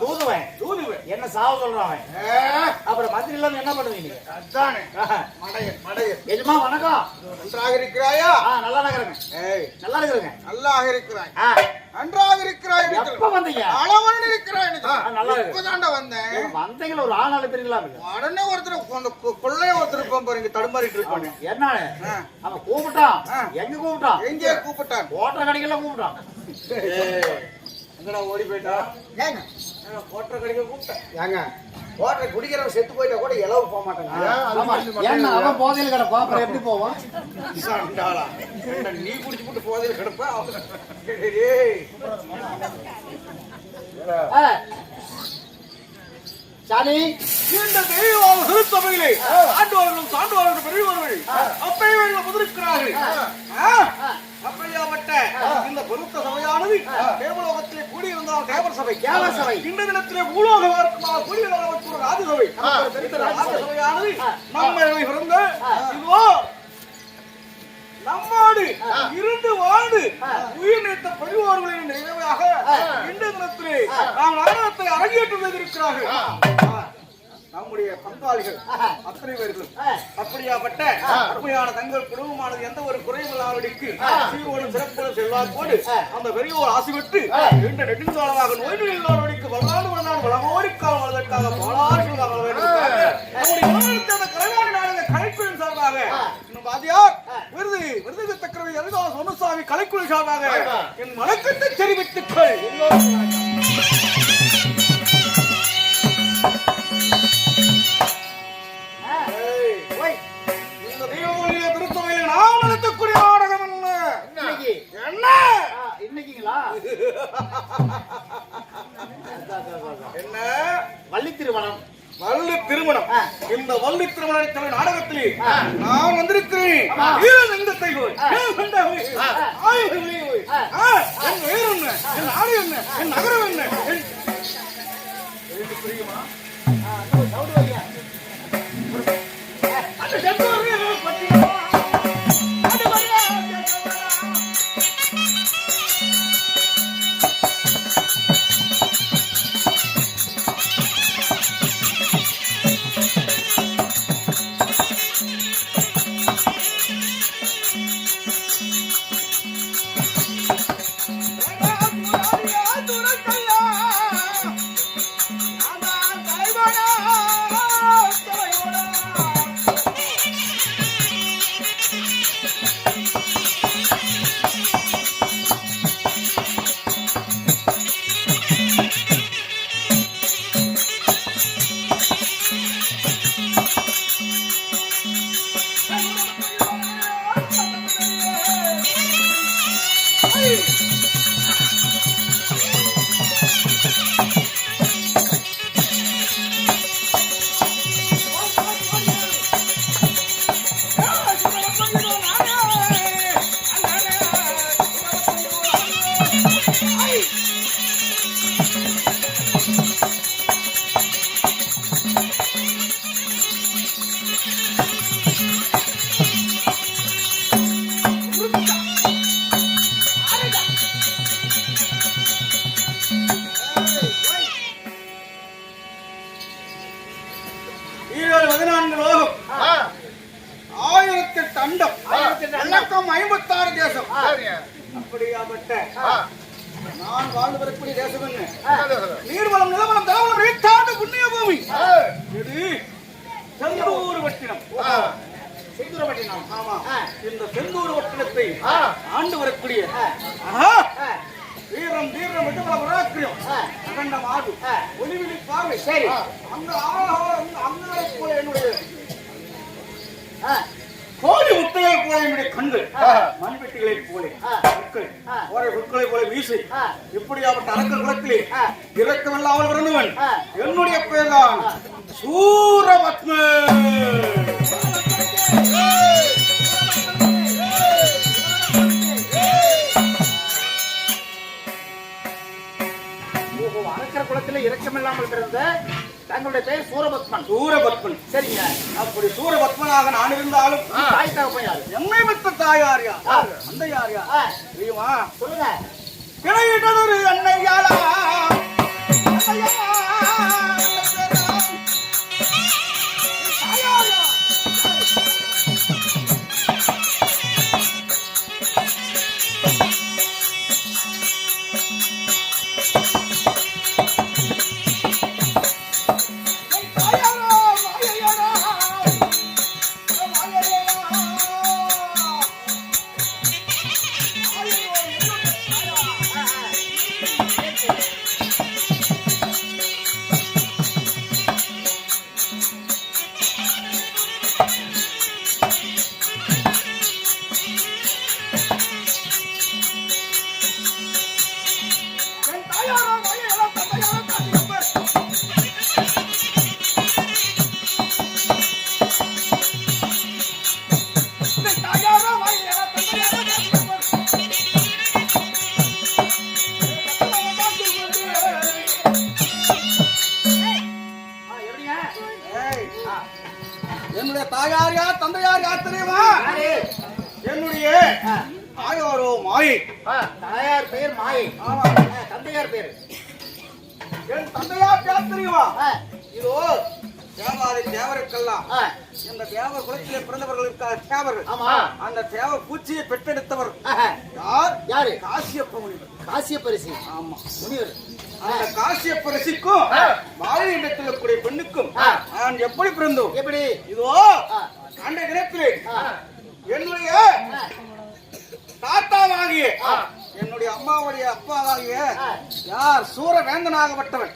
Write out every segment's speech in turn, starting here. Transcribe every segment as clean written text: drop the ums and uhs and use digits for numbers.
தூதுவன் என்ன சாவ சொல்றான். அப்புறம் மந்திரி இல்லாம என்ன பண்ணுவீங்க? அதானே எஜமா வணக்கம். நன்றாக இருக்கிறாயா? நல்லா இருக்கிறேங்க. நல்லா இருக்கிறேங்க. நல்லாக இருக்கிறாய். நன்றாக இருக்கிறாய். எப்ப வந்தீங்க? அளவன் இருக்கிறாய். நல்லா இப்பதான்டா வந்தேன். வந்தீங்களா ஒரு ஆளால தெரியல. உடனே ஒருத்தர் கொள்ளைய ஒருத்தர் பாருங்க தடுமாறிட்டு இருப்பாங்க. என்ன அவன் கூப்பிட்டான்? எங்க கூப்பிட்டான்? எங்கே கூப்பிட்டான்? ஓட்டர் கடைக்கெல்லாம் கூப்பிட்டான். எங்கடா ஓடி போயிட்டா? ஏங்க ஓட்டர் கடைக்க கூப்பிட்டேன். ஏங்க ஓட்டர் குடிக்கிறவன் செத்து போயிட்டா கூட இலவு போக மாட்டாங்க. அவன் போதையில் கிடப்பா, அப்புறம் எப்படி போவான்? நீ குடிச்சு போட்டு போதையில் கிடப்பா. சாமி இந்த தெய்வம் திருத்தமையிலே ஆண்டவர்களும் சான்றவர்களும் பெரியவர்கள் அப்பையவர்கள் வந்திருக்கிறார்கள். அப்படியாப்பட்ட இந்த பொருத்த சபையானது தேவலோகத்திலே கூடியிருந்தால் தேவர் சபை. இந்த தினத்திலே பூலோக கூடியிருந்த ராஜசபை. ராஜசபையானது நம்மை பிறந்த இதுவோ நம்மோடு இருந்து வாழ்ந்து உயிர் நீத்த பெரியோர்களின் நினைவாக இந்த தினத்திலே நாம் நாடகத்தை அரங்கேற்றம் செய்திருக்கிறார்கள். நம்முடைய பங்காளிகள் அத்தனை பேர்களும் அப்படியாப்பட்ட அருமையான தங்கள் குடும்பமானது எந்த ஒரு குறைவில்லாதபடிக்கு சீரோடும் சிறப்போடும் செல்வாக்கோடு அந்த பெரியோர் ஆசி பெற்று இந்த நெடுங்காலமாக நோய்கள் இல்லாதபடிக்கு வரலாறு வரலாறு வளமோடிக்காலம் வருவதற்காக பாலாசிரியர் கலைவாணி நாடக கலைக்குழு சார்பாக வாதியார் விருது சக்கரவர்த்தி அரிதாஸ் சொன்னசாமி கலைக்குழு சார்பாக என் வணக்கத்தை தெரிவித்துக்கள். என்ன வள்ளி திருமணம்? வள்ளி திருமணம். இந்த வள்ளி திருமண நாடகத்திலே நான் வந்திருக்கிறேன். என் நாடு என்ன, என் நகரம் என்ன புரியுமா? நான் வாழ்ந்து வரக்கூடிய தேசம் என்ன? நீர்வளம் நிலவளம் தலவளம் வீட்டாண்டு புண்ணிய பூமி. இது செந்தூர்வட்டினம். செந்தூர்வட்டினம். ஆமா. இந்த செந்தூர்வட்டினத்தை ஆண்டு வரக்கூடிய வீரம் தீரம் விட்டுவள விராக்கியம் அகண்ட மாடு ஒளிவிழி பார்வை. சரி அந்த அங்கே போல என்னுடைய கோழி முட்டையை போல என்னுடைய கண்கள் மண்வெட்டிகளை போல புற்களை போல வீசு இப்படியாப்பட்ட அரக்கல் குலத்திலே இறக்கமில்லாமல் பிறந்தவன் என்னுடைய பெயர் தான் சூரபத்மன். அரக்கர் குலத்திலே இறக்கமில்லாமல் பிறந்த தங்களுடைய பெயர் சூரபத்மன். சூரபத்மன். சரிங்க. அப்படி சூரபத்மனாக நான் இருந்தாலும் தாய் தகப்பன் யாரு? எம்மை பெற்ற தாயார் யார்? அந்த யார் யார் தெரியுமா? சொல்லுங்க. கிடையிட்டதொரு அன்னையாளா மாயை. தாயார் பெயர் மாயை. ஆமா. தந்தையார் பேரு என் தந்தையார் யார் தெரியுமா? இதோ தேவாதி தேவருக்கெல்லாம் இந்த தேவர் குலத்திலே பிறந்தவர்கள் இருக்கார் தேவர்கள். ஆமா. அந்த தேவ பூச்சியை பெற்றெடுத்தவர் யார்? யாரு? காசியப்ப முனிவர். காசியப்ப ரிஷி. ஆமா, முனிவர். அந்த காசியப்ப ரிஷிக்கும் மாயை இடத்தில் கூடிய பெண்ணுக்கும் நான் எப்படி பிறந்தோம்? எப்படி? இதோ அந்த தினத்திலே என்னுடைய தாத்தாவாகிய என்னுடைய அம்மாவுடைய அப்பாவாகிய யார் சூரவேந்தனாகப்பட்டவன்.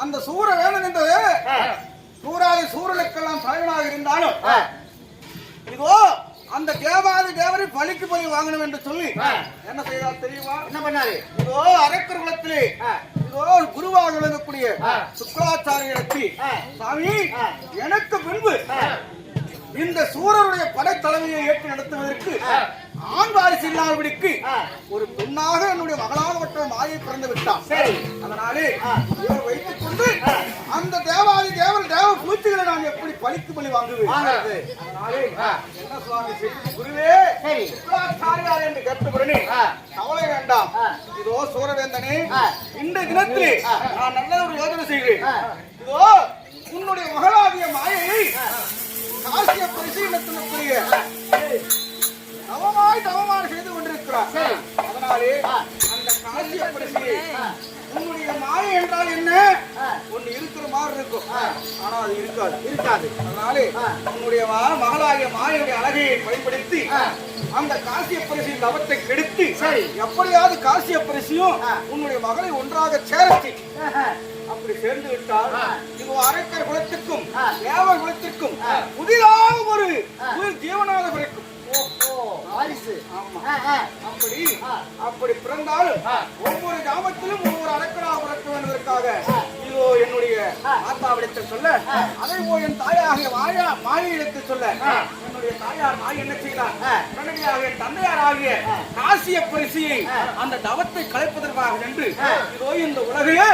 அந்த சூரவேந்தன் என்பது சூராதி சூரனுக்கெல்லாம் தலைவனாக இருந்தாலும் இதோ அந்த தேவாதி தேவரை பலிக்கு பலி வாங்கணும் என்று சொல்லி என்ன செய்தால் தெரியுமா? என்ன பண்ணாரு? இதோ அரக்கர் குலத்திலே இதோ குருவாக விளங்கக்கூடிய சுக்ராச்சாரியத்தை சாமி எனக்கு பின்பு இந்த சூரருடைய படைத்தலைமையை ஏற்று நடத்துவதற்கு ஆண் வாரிசு இல்லாதபடிக்கு ஒரு பெண்ணாக என்னுடைய மகளாகப்பட்ட மாயை பிறந்து விட்டான். சரி. அதனாலே இவர் வைத்துக் கொண்டு அந்த தேவாதி தேவர் தேவ பூச்சிகளை நான் எப்படி பலிக்கு பலி வாங்குவேன்? அதனாலே என்ன சுவாமி செய்து குருவே சுக்ராச்சாரியார் என்று கேட்டபுடனே கவலை வேண்டாம். இதோ சூரவேந்தனே இந்த தினத்திலே நான் நல்ல ஒரு யோசனை செய்கிறேன். இதோ உன்னுடைய மகளாகிய மாயை காசிய பரிசீலனத்திற்குரிய தவமாய் செய்து கொண்டிருக்கிறார். அதனாலே அந்த காசிய பரிசையை உன்னுடைய மாயை என்றால் என்ன? ஒண்ணு இருக்கிற மாதிரி இருக்கும், ஆனா அது இருக்காது. அதனாலே உன்னுடைய மகளாகிய மாயனுடைய அழகையை பயன்படுத்தி அந்த காசிய பரிசையின் தவத்தை கெடுத்து எப்படியாவது காசிய பரிசையும் உன்னுடைய மகளை ஒன்றாக சேரத்தி அப்படி சேர்ந்து விட்டால் இது அரக்கர் குலத்திற்கும் தேவர் குலத்திற்கும் புதிதாக ஒரு ஜீவனாக பிறக்கும். அப்படி பிறந்தாலும் ஒவ்வொரு கிராமத்திலும் ஒவ்வொரு அரக்கராக பிறக்க வேண்டுவதற்காக இதோ என்னுடைய ஆத்தாவிடத்தில் சொல்ல, அதை போய் என் தாயாகிய மாயிடத்தில் சொல்ல என்னுடைய தாயார் மாய் என்ன செய்தார்? உடனடியாக என் தந்தையார் ஆகிய காசிய பரிசையை அந்த தவத்தை கலைப்பதற்காக நின்று இதோ இந்த உலகையே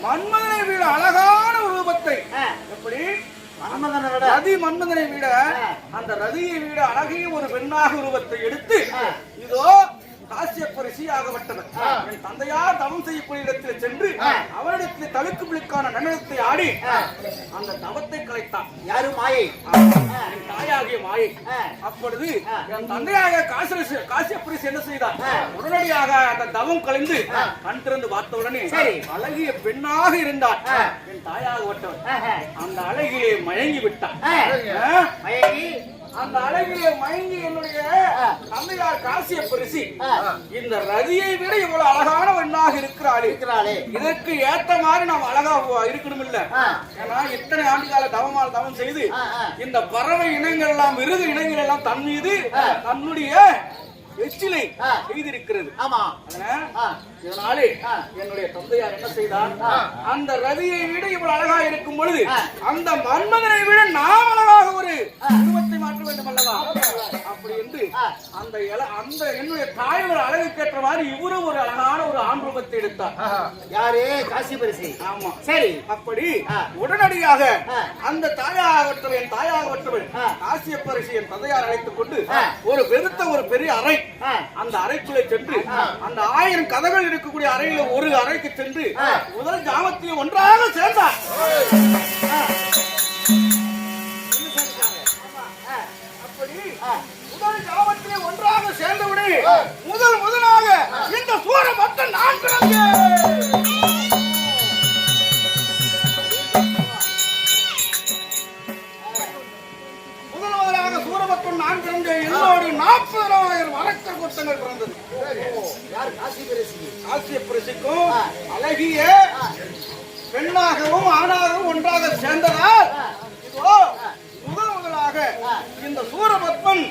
மன்மதனை விட அழகான ஒரு ரூபத்தை எப்படி ரதி மன்மதனை விட அந்த ரதியை விட அழகிய ஒரு பெண்ணாக உருவத்தை எடுத்து இதோ காசியப்ப ரிஷியாகப்பட்டவர் என் தந்தையார் தவம் செய்யக்கூடிய இடத்தில் சென்று அவரிடத்தில் தழுக்கு பிழுக்கான நடனத்தை ஆடி அந்த தவத்தை கலைத்தான். யாரு? மாயை. என் தாயாகிய மாயை. அப்பொழுது என் தந்தையாக காசியப்ப ரிஷி என்ன செய்தார்? உடனடியாக அந்த தவம் கலைந்து கண் திறந்து பார்த்தவுடனே அழகிய பெண்ணாக இருந்தார் என் தாயாகப்பட்டவர். அந்த அழகிலே மயங்கி விட்டார். அந்த அழகிலே மயங்கி என்னுடைய தந்தையார் காசியப்ப ரிஷி இந்த ரதியை விட இவ்வளவு அழகான பெண்ணாக இருக்கிறாளே, இதற்கு ஏத்த மாதிரி நாம் அழகா இருக்கணும் இல்ல? ஏன்னா இத்தனை ஆண்டுகால தவம் செய்து இந்த பறவை இனங்கள் எல்லாம் மிருக இனங்கள் எல்லாம் தன் மீது தன்னுடைய எச்சிலை செய்திருக்கிறது. இதனாலே என்னுடைய தந்தையார் என்ன செய்தார்? அந்த ரதியை விட இவ்வளவு அழகா இருக்கும் பொழுது அந்த மன்மதனை விட நாம் அழகாக ஒரு உருவத்தை மாற்ற வேண்டும் அல்லவா? அப்படி என்று அந்த என்னுடைய தாயோட அழகுக்கேற்ற மாதிரி இவரும் ஒரு அழகான ஒரு ஆண் ரூபத்தை எடுத்தார். யாரு? காசியப்ப ரிஷி. ஆமா. சரி. அப்படி உடனடியாக அந்த தாயாகப்பட்டவன் காசியப்ப ரிஷி என் தந்தையார் அழைத்துக் கொண்டு ஒரு பெரிய அறை, அந்த அறைக்குள்ளே சென்று அந்த 1000 கதகள் இருக்கக்கூடிய அறையில ஒரு அறைக்கு சென்று முதல் ஜாமத்தில் ஒன்றாக சேர்ந்தார். அப்படி முதல் ஜாமத்திலே ஒன்றாக சேர்ந்தவுடனே முதலாக இந்த சூரபத்மன் நான் பிறந்தேன். நான் பிறந்த என்னோடு 40,000 அரக்கர் கூட்டங்கள் பிறந்தது. காசியப்ப ரிஷிக்கும் அழகிய பெண்ணாகவும் ஆணாகவும் ஒன்றாக சேர்ந்ததால் இதோ முதலாக இந்த சூரபத்மன்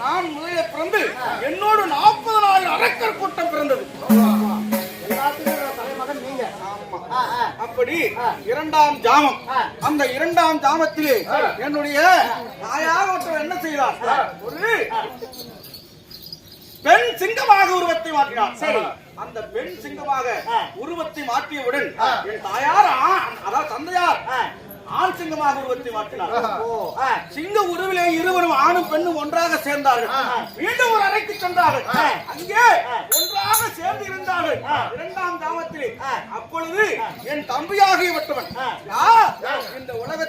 நான் முதலிய பிறந்து என்னோடு 40,000 அரக்கர் கூட்டம் பிறந்தது. அப்படி 2ஆம் ஜாமம், அந்த 2ஆம் ஜாமத்திலே என்னுடைய தாயாக என்ன செய்தார்? ஒரு பெண் சிங்கமாக உருவத்தை மாற்றினார். சரி. அந்த பெண் சிங்கமாக உருவத்தை மாற்றியவுடன் என் தாயார் அதாவது தந்தையார் ஆண் சிங்கமாக உருவத்தை மாற்றினார். ஓ சிங்க உருவிலே இருவரும் ஆணும் பெண்ணும் ஒன்றாக சேர்ந்தார்கள். மீண்டும் ஒரு அறைக்கு சென்றார்கள். அங்கே ஒன்றாக சேர்ந்து இருந்தார்கள். இரண்டாம் தாமத்திலே அப்பொழுது என் தம்பியாகியவற்றவன் இந்த உலகத்தில்